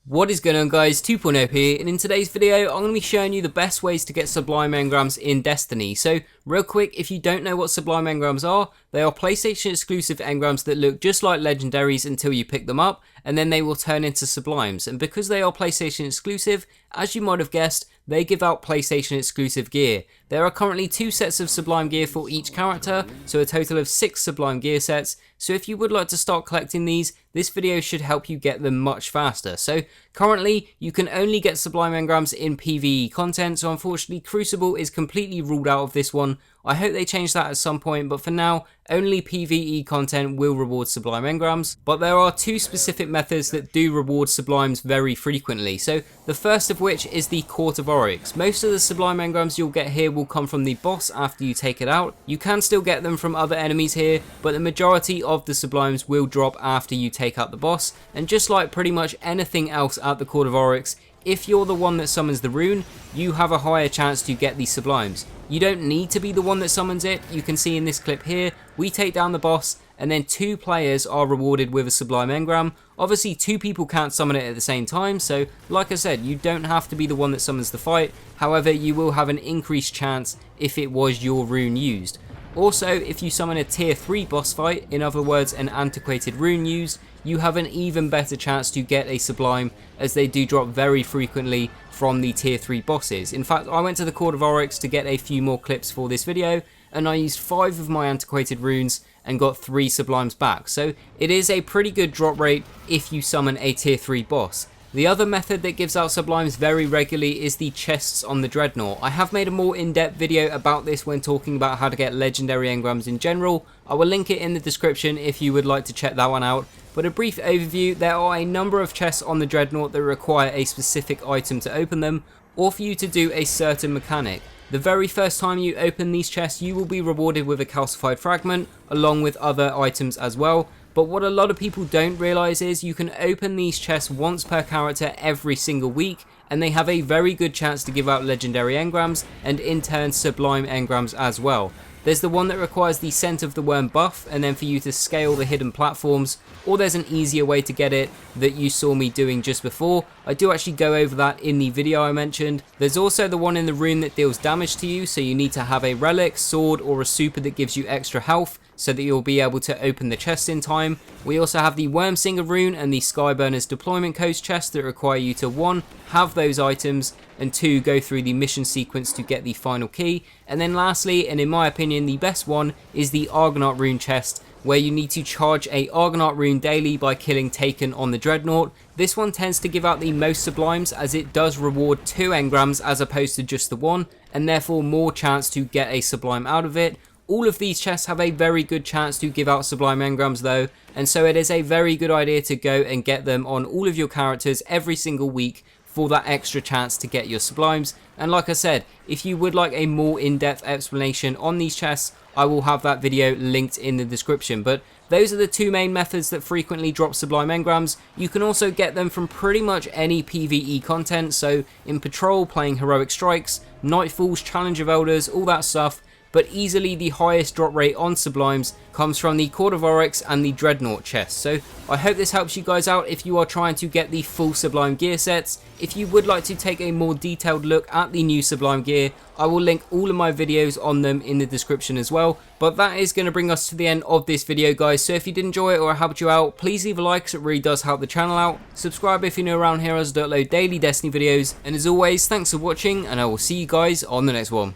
What is going on, guys? 2.0 here, and in today's video I'm going to be showing you the best ways to get Sublime Engrams in Destiny. So real quick, if you don't know what Sublime Engrams are, they are PlayStation exclusive engrams that look just like legendaries until you pick them up, and then they will turn into Sublimes. And because they are PlayStation exclusive, as you might have guessed, they give out PlayStation exclusive gear. There are currently 2 sets of Sublime gear for each character, so a total of 6 Sublime gear sets. So if you would like to start collecting these, this video should help you get them much faster. So currently you can only get Sublime Engrams in PvE content, so unfortunately Crucible is completely ruled out of this one. I hope they change that at some point, but for now, only PvE content will reward Sublime Engrams. But there are 2 specific methods that do reward Sublimes very frequently. So the first of which is the Court of Oryx. Most of the Sublime Engrams you'll get here will come from the boss after you take it out. You can still get them from other enemies here, but the majority of the Sublimes will drop after you take out the boss. And just like pretty much anything else at the Court of Oryx, if you're the one that summons the rune, you have a higher chance to get these Sublimes. You don't need to be the one that summons it. You can see in this clip here, we take down the boss and then 2 players are rewarded with a Sublime Engram. Obviously 2 people can't summon it at the same time, so like I said, you don't have to be the one that summons the fight. However, you will have an increased chance if it was your rune used. Also, if you summon a tier 3 boss fight, in other words an antiquated rune used, you have an even better chance to get a Sublime, as they do drop very frequently from the tier 3 bosses. In fact, I went to the Court of Oryx to get a few more clips for this video, and I used 5 of my antiquated runes and got 3 Sublimes back, so it is a pretty good drop rate if you summon a tier 3 boss. The other method that gives out Sublimes very regularly is the chests on the Dreadnought. I have made a more in-depth video about this when talking about how to get legendary engrams in general. I will link it in the description if you would like to check that one out. But a brief overview, there are a number of chests on the Dreadnought that require a specific item to open them, or for you to do a certain mechanic. The very first time you open these chests, you will be rewarded with a calcified fragment, along with other items as well. But what a lot of people don't realise is you can open these chests once per character every single week, and they have a very good chance to give out legendary engrams, and in turn Sublime Engrams as well. There's the one that requires the Scent of the Worm buff, and then for you to scale the hidden platforms, or there's an easier way to get it that you saw me doing just before. I do actually go over that in the video I mentioned. There's also the one in the rune that deals damage to you, so you need to have a relic, sword, or a super that gives you extra health, so that you'll be able to open the chest in time. We also have the Wormsinger rune and the Skyburner's deployment codes chest that require you to 1. Have those items, and 2. Go through the mission sequence to get the final key. And then lastly, and in my opinion the best one, is the Argonaut rune chest, where you need to charge a Argonaut rune daily by killing Taken on the Dreadnought. This one tends to give out the most Sublimes, as it does reward 2 engrams as opposed to just the 1, and therefore more chance to get a Sublime out of it. All of these chests have a very good chance to give out Sublime Engrams though, and so it is a very good idea to go and get them on all of your characters every single week for that extra chance to get your Sublimes. And like I said, if you would like a more in-depth explanation on these chests, I will have that video linked in the description. But those are the 2 main methods that frequently drop Sublime Engrams. You can also get them from pretty much any PvE content, so in Patrol, playing Heroic Strikes, Nightfalls, Challenge of Elders, all that stuff. But easily the highest drop rate on Sublimes comes from the Court of Oryx and the Dreadnought chest. So I hope this helps you guys out if you are trying to get the full Sublime gear sets. If you would like to take a more detailed look at the new Sublime gear, I will link all of my videos on them in the description as well. But that is going to bring us to the end of this video, guys. So if you did enjoy it or it helped you out, please leave a like, because it really does help the channel out. Subscribe if you're new around here, as I upload daily Destiny videos. And as always, thanks for watching, and I will see you guys on the next one.